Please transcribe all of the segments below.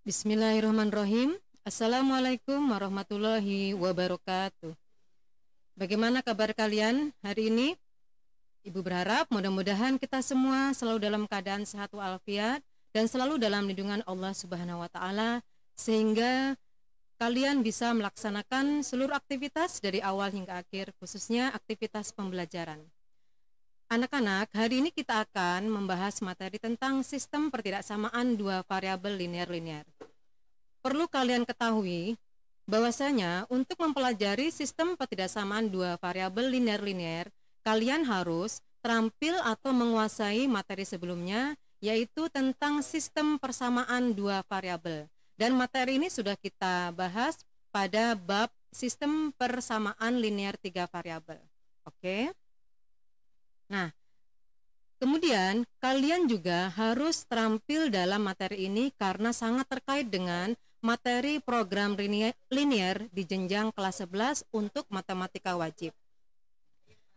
Bismillahirrahmanirrahim. Assalamualaikum warahmatullahi wabarakatuh. Bagaimana kabar kalian hari ini? Ibu berharap mudah-mudahan kita semua selalu dalam keadaan sehat walafiat dan selalu dalam lindungan Allah Subhanahu wa taala sehingga kalian bisa melaksanakan seluruh aktivitas dari awal hingga akhir, khususnya aktivitas pembelajaran. Anak-anak, hari ini kita akan membahas materi tentang sistem pertidaksamaan dua variabel linear-linear. Perlu kalian ketahui bahwasanya untuk mempelajari sistem pertidaksamaan dua variabel linear-linear, kalian harus terampil atau menguasai materi sebelumnya, yaitu tentang sistem persamaan dua variabel. Dan materi ini sudah kita bahas pada bab sistem persamaan linear tiga variabel. Oke? Nah, kemudian kalian juga harus terampil dalam materi ini karena sangat terkait dengan materi program linear di jenjang kelas 11 untuk matematika wajib.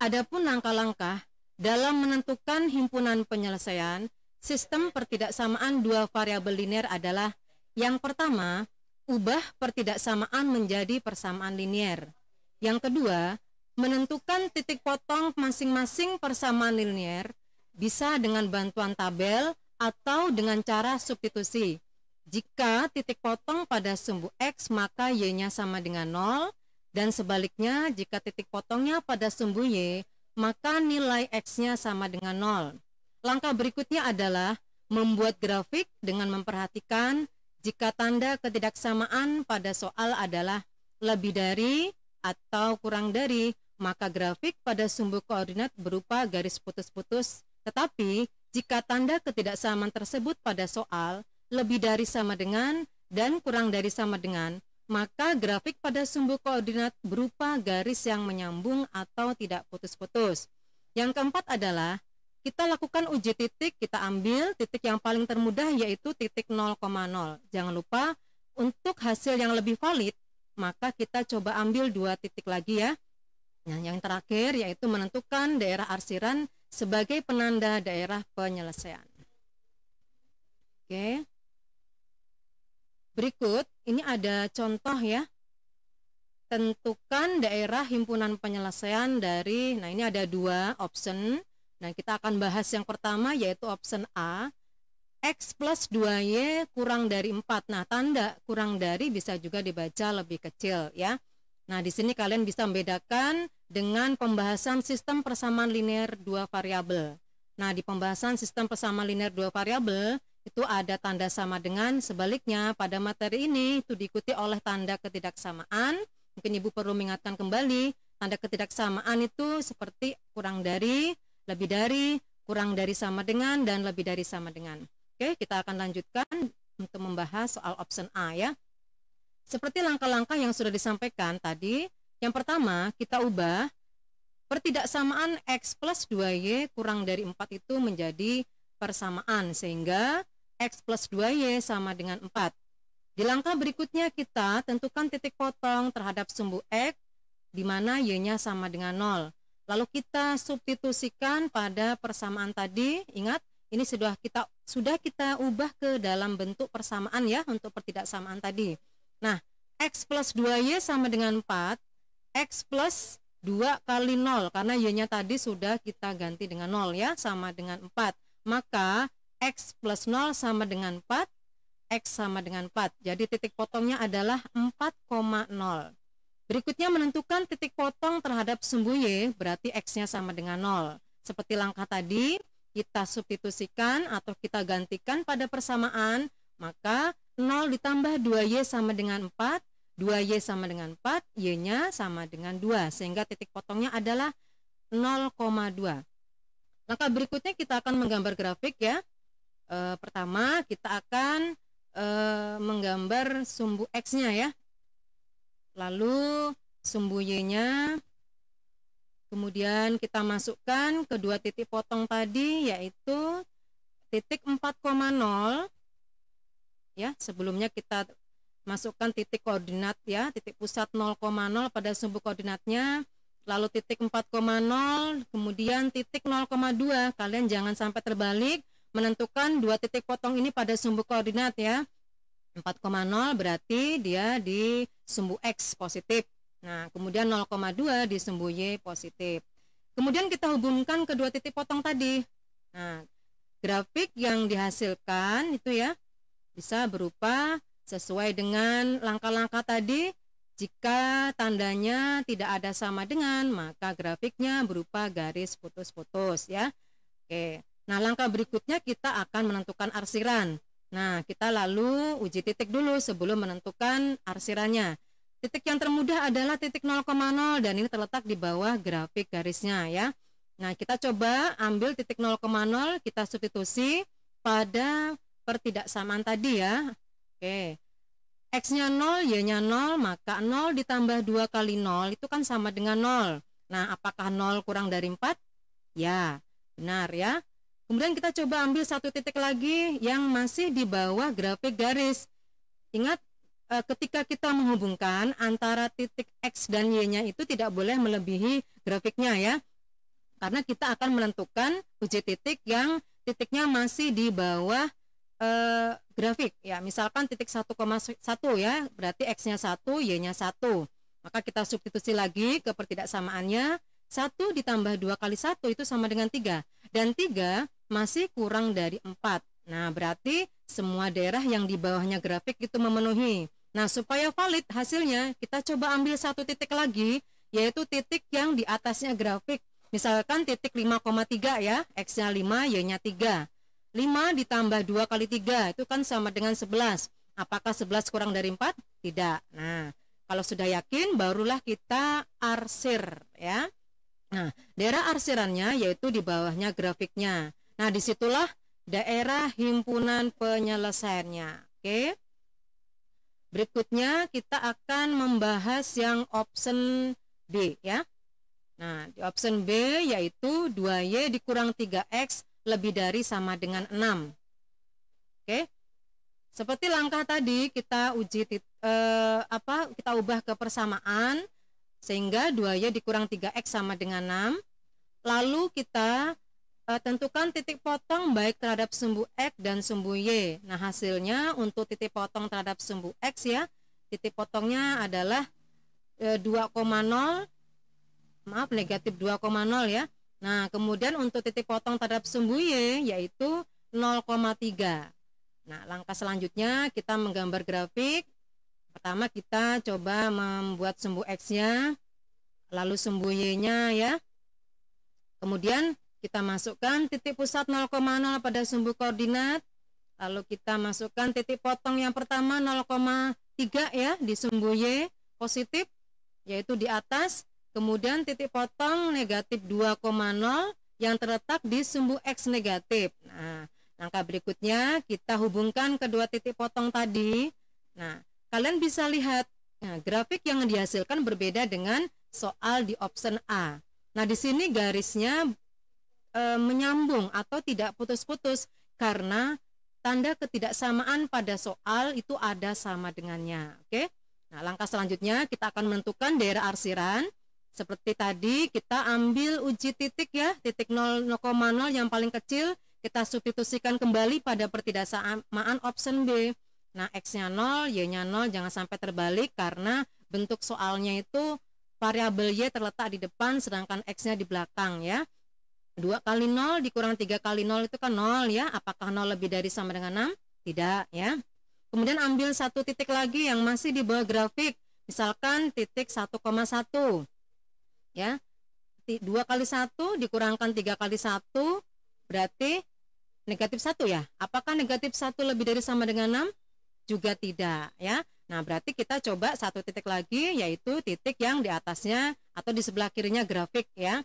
Adapun langkah-langkah dalam menentukan himpunan penyelesaian sistem pertidaksamaan dua variabel linear adalah yang pertama, ubah pertidaksamaan menjadi persamaan linear. Yang kedua, menentukan titik potong masing-masing persamaan linear bisa dengan bantuan tabel atau dengan cara substitusi. Jika titik potong pada sumbu X maka Y-nya sama dengan 0 dan sebaliknya jika titik potongnya pada sumbu Y maka nilai X-nya sama dengan 0. Langkah berikutnya adalah membuat grafik dengan memperhatikan jika tanda ketidaksamaan pada soal adalah lebih dari atau kurang dari, maka grafik pada sumbu koordinat berupa garis putus-putus. Tetapi, jika tanda ketidaksamaan tersebut pada soal lebih dari sama dengan dan kurang dari sama dengan, maka grafik pada sumbu koordinat berupa garis yang menyambung atau tidak putus-putus. Yang keempat adalah, kita lakukan uji titik, kita ambil titik yang paling termudah yaitu titik 0,0. Jangan lupa, untuk hasil yang lebih valid, maka kita coba ambil dua titik lagi ya. Nah, yang terakhir yaitu menentukan daerah arsiran sebagai penanda daerah penyelesaian. Oke. Berikut, ini ada contoh ya. Tentukan daerah himpunan penyelesaian dari, nah ini ada dua option. Nah, kita akan bahas yang pertama yaitu option A. X plus 2Y kurang dari 4. Nah, tanda kurang dari bisa juga dibaca lebih kecil ya. Nah, di sini kalian bisa membedakan dengan pembahasan sistem persamaan linear dua variabel. Nah, di pembahasan sistem persamaan linear dua variabel itu ada tanda sama dengan, sebaliknya pada materi ini itu diikuti oleh tanda ketidaksamaan. Mungkin Ibu perlu mengingatkan kembali, tanda ketidaksamaan itu seperti kurang dari, lebih dari, kurang dari sama dengan, dan lebih dari sama dengan. Oke, kita akan lanjutkan untuk membahas soal option A ya. Seperti langkah-langkah yang sudah disampaikan tadi, yang pertama kita ubah pertidaksamaan X plus 2Y kurang dari 4 itu menjadi persamaan, sehingga X plus 2Y sama dengan 4. Di langkah berikutnya kita tentukan titik potong terhadap sumbu X, di mana Y-nya sama dengan 0. Lalu kita substitusikan pada persamaan tadi, ingat, ini sudah kita ubah ke dalam bentuk persamaan ya untuk pertidaksamaan tadi. Nah, X plus 2Y sama dengan 4, X plus 2 kali 0, karena Y-nya tadi sudah kita ganti dengan 0 ya, sama dengan 4. Maka, X plus 0 sama dengan 4, X sama dengan 4. Jadi titik potongnya adalah 4,0. Berikutnya menentukan titik potong terhadap sumbu Y, berarti X-nya sama dengan 0. Seperti langkah tadi, kita substitusikan atau kita gantikan pada persamaan, maka 0 ditambah 2Y sama dengan 4, 2Y sama dengan 4, Y-nya sama dengan 2, sehingga titik potongnya adalah 0,2. Langkah berikutnya kita akan menggambar grafik ya. Pertama kita akan menggambar sumbu X-nya ya. Lalu sumbu Y-nya, kemudian kita masukkan kedua titik potong tadi yaitu titik 4,0 ya. Sebelumnya kita masukkan titik koordinat ya, titik pusat 0,0 pada sumbu koordinatnya, lalu titik 4,0, kemudian titik 0,2. Kalian jangan sampai terbalik, menentukan dua titik potong ini pada sumbu koordinat ya. 4,0 berarti dia di sumbu X positif. Nah, kemudian 0,2 di sumbu Y positif. Kemudian kita hubungkan kedua titik potong tadi. Nah, grafik yang dihasilkan itu ya bisa berupa sesuai dengan langkah-langkah tadi. Jika tandanya tidak ada sama dengan, maka grafiknya berupa garis putus-putus ya. Oke. Nah, langkah berikutnya kita akan menentukan arsiran. Nah, kita lalu uji titik dulu sebelum menentukan arsirannya. Titik yang termudah adalah titik 0,0 dan ini terletak di bawah grafik garisnya ya. Nah, kita coba ambil titik 0,0, kita substitusi pada pertidaksamaan tadi ya. Oke. X-nya 0, Y-nya 0, maka 0 ditambah 2 kali 0 itu kan sama dengan 0. Nah, apakah 0 kurang dari 4? Ya, benar ya. Kemudian kita coba ambil satu titik lagi yang masih di bawah grafik garis. Ingat, ketika kita menghubungkan antara titik X dan Y-nya itu tidak boleh melebihi grafiknya ya. Karena kita akan menentukan uji titik yang titiknya masih di bawah grafik ya, misalkan titik 1,1 ya, berarti X-nya 1, Y-nya 1. Maka kita substitusi lagi ke pertidaksamaannya, 1 ditambah 2 kali 1 itu sama dengan 3, dan 3 masih kurang dari 4. Nah, berarti semua daerah yang di bawahnya grafik itu memenuhi. Nah, supaya valid hasilnya, kita coba ambil satu titik lagi, yaitu titik yang di atasnya grafik. Misalkan titik 5,3 ya, X-nya 5, Y-nya 3. 5 ditambah 2 kali 3 itu kan sama dengan 11. Apakah 11 kurang dari 4? Tidak. Nah, kalau sudah yakin barulah kita arsir ya. Nah, daerah arsirannya yaitu di bawahnya grafiknya. Nah, disitulah daerah himpunan penyelesaiannya. Oke. Berikutnya kita akan membahas yang option B ya. Nah, di option B yaitu 2Y dikurang 3X lebih dari sama dengan 6. Oke. Seperti langkah tadi kita uji kita ubah ke persamaan sehingga 2Y dikurang 3X sama dengan 6. Lalu kita tentukan titik potong baik terhadap sumbu X dan sumbu Y. Nah, hasilnya untuk titik potong terhadap sumbu X ya, titik potongnya adalah 2,0, maaf negatif 2,0 ya. Nah, kemudian untuk titik potong terhadap sumbu Y yaitu 0,3. Nah, langkah selanjutnya kita menggambar grafik. Pertama kita coba membuat sumbu X-nya, lalu sumbu Y-nya ya. Kemudian kita masukkan titik pusat 0,0 pada sumbu koordinat. Lalu kita masukkan titik potong yang pertama 0,3 ya di sumbu Y positif, yaitu di atas. Kemudian titik potong negatif 2,0 yang terletak di sumbu X negatif. Nah, langkah berikutnya kita hubungkan kedua titik potong tadi. Nah, kalian bisa lihat grafik yang dihasilkan berbeda dengan soal di option A. Nah, di sini garisnya menyambung atau tidak putus-putus karena tanda ketidaksamaan pada soal itu ada sama dengannya. Oke. Nah, langkah selanjutnya kita akan menentukan daerah arsiran. Seperti tadi kita ambil uji titik ya, titik 0,0 yang paling kecil, kita substitusikan kembali pada pertidaksamaan option B. Nah, X-nya 0, Y-nya 0, jangan sampai terbalik karena bentuk soalnya itu variabel Y terletak di depan sedangkan X-nya di belakang ya. 2 kali 0 dikurang 3 kali 0 itu kan 0 ya. Apakah 0 lebih dari sama dengan 6? Tidak ya. Kemudian ambil satu titik lagi yang masih di bawah grafik. Misalkan titik 1,1 ya. 2 kali 1 dikurangkan 3 kali 1 berarti negatif 1 ya. Apakah negatif 1 lebih dari sama dengan 6? Juga tidak ya. Nah, berarti kita coba satu titik lagi yaitu titik yang di atasnya atau di sebelah kirinya grafik ya.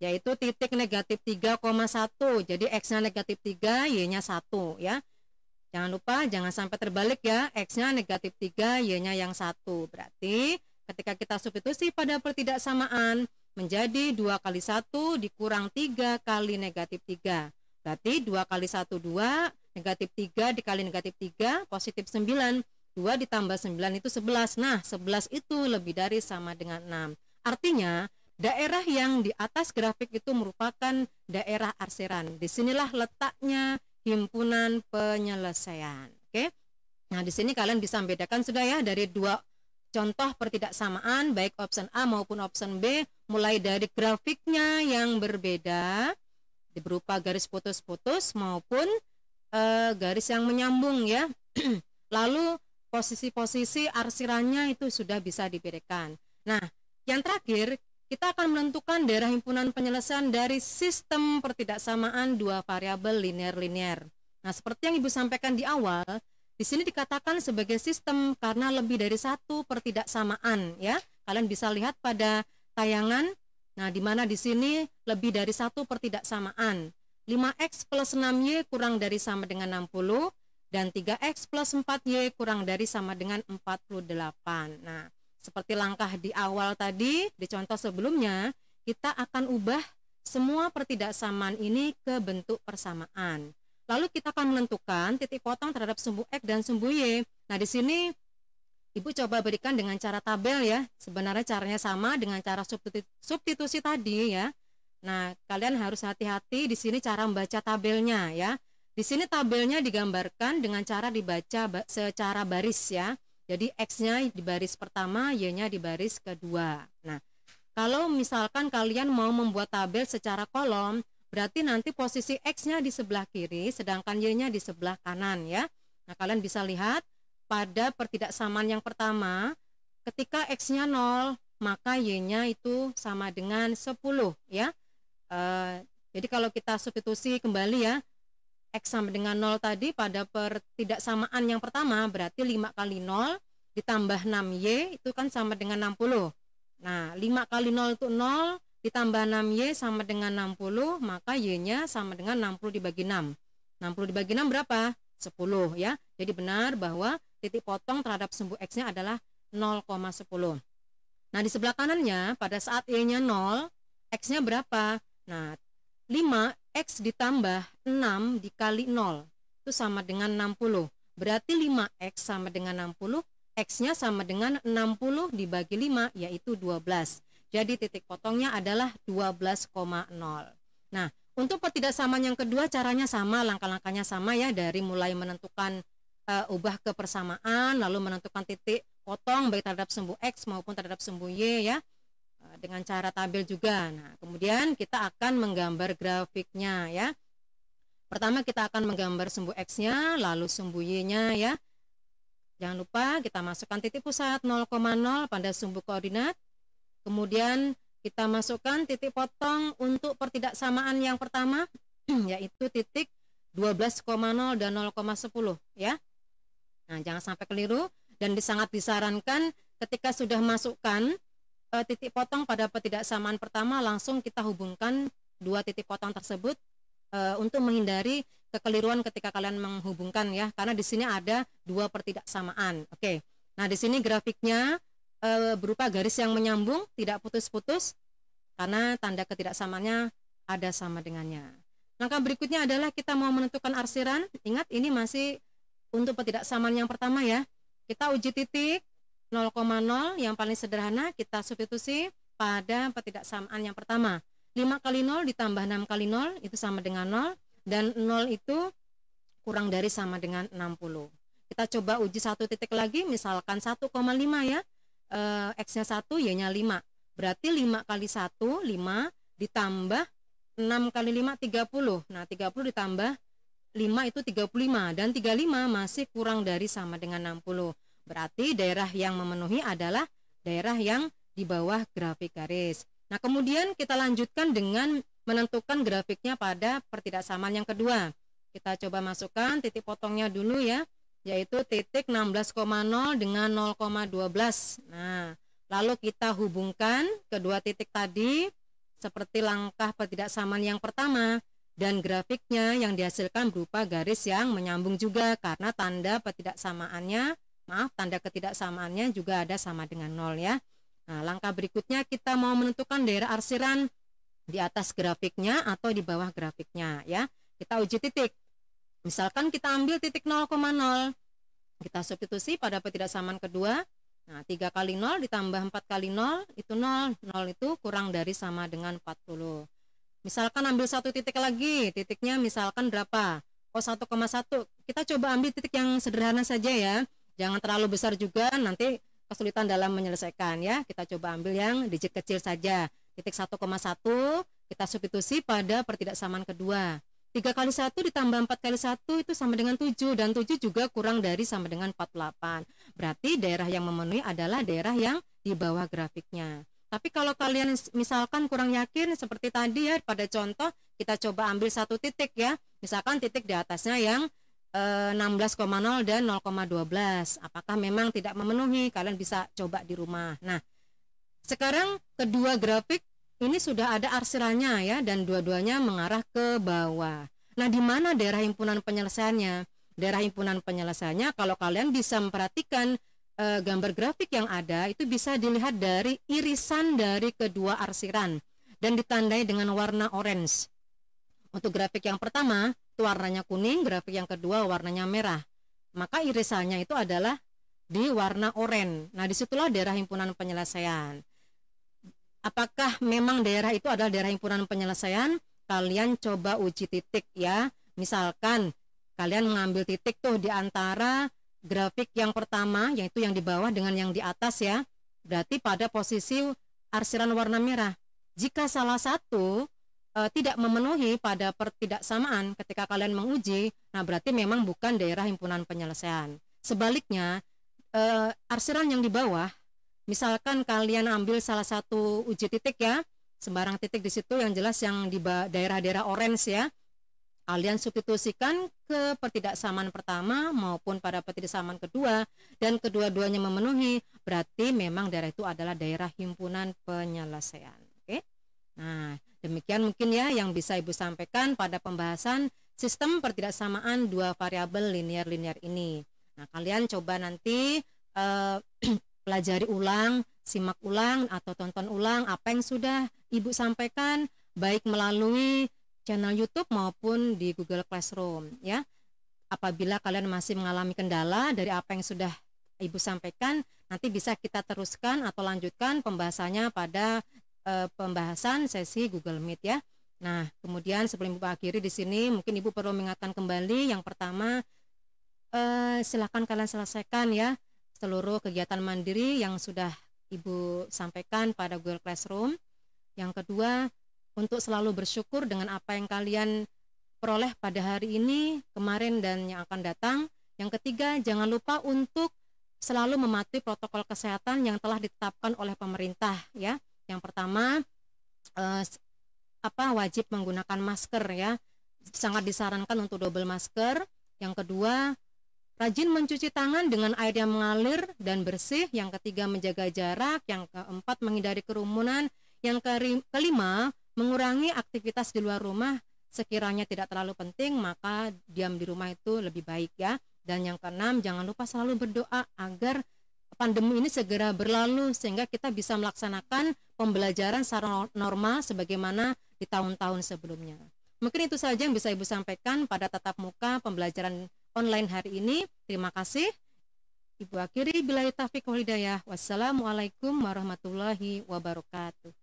Yaitu titik negatif 3,1. Jadi X-nya negatif 3, Y-nya 1 ya. Jangan lupa jangan sampai terbalik ya. X-nya negatif 3, Y-nya yang 1. Berarti ketika kita substitusi pada pertidaksamaan menjadi 2 kali 1 dikurang 3 kali negatif 3. Berarti 2 kali 1 2, negatif 3 dikali negatif 3 positif 9. 2 ditambah 9 itu 11. Nah, 11 itu lebih dari sama dengan 6. Artinya daerah yang di atas grafik itu merupakan daerah arsiran. Disinilah letaknya himpunan penyelesaian. Oke. Nah, di sini kalian bisa membedakan sudah ya dari dua contoh pertidaksamaan baik option A maupun option B, mulai dari grafiknya yang berbeda berupa garis putus-putus maupun garis yang menyambung ya. Lalu posisi-posisi arsirannya itu sudah bisa dibedakan. Nah, yang terakhir kita akan menentukan daerah himpunan penyelesaian dari sistem pertidaksamaan dua variabel linear-linear. Nah, seperti yang Ibu sampaikan di awal, di sini dikatakan sebagai sistem karena lebih dari satu pertidaksamaan ya. Kalian bisa lihat pada tayangan. Nah, di mana di sini lebih dari satu pertidaksamaan. 5x plus 6y kurang dari sama dengan 60 dan 3x plus 4y kurang dari sama dengan 48. Nah, seperti langkah di awal tadi, di contoh sebelumnya, kita akan ubah semua pertidaksamaan ini ke bentuk persamaan. Lalu kita akan menentukan titik potong terhadap sumbu X dan sumbu Y. Nah, di sini Ibu coba berikan dengan cara tabel ya. Sebenarnya caranya sama dengan cara substitusi tadi ya. Nah, kalian harus hati-hati di sini cara membaca tabelnya ya. Di sini tabelnya digambarkan dengan cara dibaca secara baris ya. Jadi X-nya di baris pertama, Y-nya di baris kedua. Nah, kalau misalkan kalian mau membuat tabel secara kolom, berarti nanti posisi X-nya di sebelah kiri, sedangkan Y-nya di sebelah kanan ya. Nah, kalian bisa lihat pada pertidaksamaan yang pertama, ketika X-nya 0, maka Y-nya itu sama dengan 10 ya. Jadi kalau kita substitusi kembali ya, X sama dengan 0 tadi pada pertidaksamaan yang pertama, berarti 5 kali 0 ditambah 6Y itu kan sama dengan 60. Nah, 5 kali 0 itu 0, ditambah 6Y sama dengan 60, maka Y-nya sama dengan 60 dibagi 6. 60 dibagi 6 berapa? 10 ya. Jadi benar bahwa titik potong terhadap sumbu X-nya adalah 0,10. Nah, di sebelah kanannya pada saat Y-nya 0, X-nya berapa? Nah, 5X ditambah 6 dikali 0 itu sama dengan 60. Berarti 5X sama dengan 60, X-nya sama dengan 60 dibagi 5 yaitu 12. Jadi titik potongnya adalah 12,0. Nah, untuk pertidaksamaan yang kedua caranya sama, langkah-langkahnya sama ya, dari mulai menentukan ubah ke persamaan, lalu menentukan titik potong baik terhadap sumbu X maupun terhadap sumbu Y ya, dengan cara tabel juga. Nah, kemudian kita akan menggambar grafiknya ya. Pertama kita akan menggambar sumbu X-nya, lalu sumbu Y-nya ya. Jangan lupa kita masukkan titik pusat 0,0 pada sumbu koordinat. Kemudian kita masukkan titik potong untuk pertidaksamaan yang pertama yaitu titik 12,0 dan 0,10 ya. Nah, jangan sampai keliru dan sangat disarankan ketika sudah masukkan titik potong pada pertidaksamaan pertama langsung kita hubungkan dua titik potong tersebut untuk menghindari kekeliruan ketika kalian menghubungkan ya, karena di sini ada dua pertidaksamaan. Oke. Nah, di sini grafiknya berupa garis yang menyambung, tidak putus-putus karena tanda ketidaksamaannya ada sama dengannya. Langkah berikutnya adalah kita mau menentukan arsiran. Ingat ini masih untuk pertidaksamaan yang pertama ya. Kita uji titik 0,0 yang paling sederhana, kita substitusi pada pertidaksamaan yang pertama. 5 kali 0 ditambah 6 kali 0 itu sama dengan 0 dan 0 itu kurang dari sama dengan 60. Kita coba uji satu titik lagi, misalkan 1,5 ya. X-nya 1, Y-nya 5. Berarti 5 kali 1, 5 ditambah 6 kali 5, 30. Nah, 30 ditambah 5 itu 35 dan 35 masih kurang dari sama dengan 60. Berarti daerah yang memenuhi adalah daerah yang di bawah grafik garis. Nah, kemudian kita lanjutkan dengan menentukan grafiknya pada pertidaksamaan yang kedua. Kita coba masukkan titik potongnya dulu ya, yaitu titik 16,0 dengan 0,12. Nah, lalu kita hubungkan kedua titik tadi seperti langkah pertidaksamaan yang pertama, dan grafiknya yang dihasilkan berupa garis yang menyambung juga karena tanda ketidaksamaannya juga ada sama dengan 0 ya. Nah, langkah berikutnya kita mau menentukan daerah arsiran di atas grafiknya atau di bawah grafiknya ya. Kita uji titik. Misalkan kita ambil titik 0,0, kita substitusi pada pertidaksamaan kedua. Nah, 3 kali 0 ditambah 4 kali 0 itu 0. 0 itu kurang dari sama dengan 40. Misalkan ambil satu titik lagi, titiknya misalkan berapa? Oh, 1,1. Kita coba ambil titik yang sederhana saja ya. Jangan terlalu besar juga, nanti kesulitan dalam menyelesaikan ya. Kita coba ambil yang digit kecil saja. Titik 1,1 kita substitusi pada pertidaksamaan kedua. 3 kali 1 ditambah 4 kali 1 itu sama dengan 7, dan 7 juga kurang dari sama dengan 48. Berarti daerah yang memenuhi adalah daerah yang di bawah grafiknya. Tapi kalau kalian misalkan kurang yakin seperti tadi ya, pada contoh kita coba ambil satu titik ya. Misalkan titik di atasnya yang 16,0 dan 0,12. Apakah memang tidak memenuhi? Kalian bisa coba di rumah. Nah, sekarang kedua grafik ini sudah ada arsirannya ya, dan dua-duanya mengarah ke bawah. Nah, di mana daerah himpunan penyelesaiannya? Daerah himpunan penyelesaiannya kalau kalian bisa memperhatikan gambar grafik yang ada itu bisa dilihat dari irisan dari kedua arsiran dan ditandai dengan warna orange. Untuk grafik yang pertama itu warnanya kuning, grafik yang kedua warnanya merah. Maka irisannya itu adalah di warna oranye. Nah, disitulah daerah himpunan penyelesaian. Apakah memang daerah itu adalah daerah himpunan penyelesaian? Kalian coba uji titik ya. Misalkan kalian mengambil titik tuh di antara grafik yang pertama, yaitu yang di bawah dengan yang di atas ya. Berarti pada posisi arsiran warna merah. Jika salah satu tidak memenuhi pada pertidaksamaan ketika kalian menguji, nah berarti memang bukan daerah himpunan penyelesaian. Sebaliknya, arsiran yang di bawah, misalkan kalian ambil salah satu uji titik ya, sembarang titik di situ yang jelas yang di daerah-daerah orange ya, kalian substitusikan ke pertidaksamaan pertama maupun pada pertidaksamaan kedua, dan kedua-duanya memenuhi, berarti memang daerah itu adalah daerah himpunan penyelesaian. Oke? Nah, demikian mungkin ya yang bisa Ibu sampaikan pada pembahasan sistem pertidaksamaan dua variabel linear-linear ini. Nah, kalian coba nanti pelajari ulang, simak ulang atau tonton ulang apa yang sudah Ibu sampaikan, baik melalui channel YouTube maupun di Google Classroom ya. Apabila kalian masih mengalami kendala dari apa yang sudah Ibu sampaikan, nanti bisa kita teruskan atau lanjutkan pembahasannya pada pembahasan sesi Google Meet ya. Nah, kemudian sebelum Ibu akhiri di sini, mungkin Ibu perlu mengingatkan kembali yang pertama, silakan kalian selesaikan ya seluruh kegiatan mandiri yang sudah Ibu sampaikan pada Google Classroom. Yang kedua, untuk selalu bersyukur dengan apa yang kalian peroleh pada hari ini, kemarin, dan yang akan datang. Yang ketiga, jangan lupa untuk selalu mematuhi protokol kesehatan yang telah ditetapkan oleh pemerintah ya. Yang pertama, wajib menggunakan masker ya. Sangat disarankan untuk double masker. Yang kedua, rajin mencuci tangan dengan air yang mengalir dan bersih. Yang ketiga, menjaga jarak. Yang keempat, menghindari kerumunan. Yang kelima, mengurangi aktivitas di luar rumah. Sekiranya tidak terlalu penting, maka diam di rumah itu lebih baik ya. Dan yang keenam, jangan lupa selalu berdoa agar pandemi ini segera berlalu sehingga kita bisa melaksanakan pembelajaran secara normal sebagaimana di tahun-tahun sebelumnya. Mungkin itu saja yang bisa Ibu sampaikan pada tatap muka pembelajaran online hari ini. Terima kasih. Ibu akhiri, billahi taufiq wal hidayah. Wassalamualaikum warahmatullahi wabarakatuh.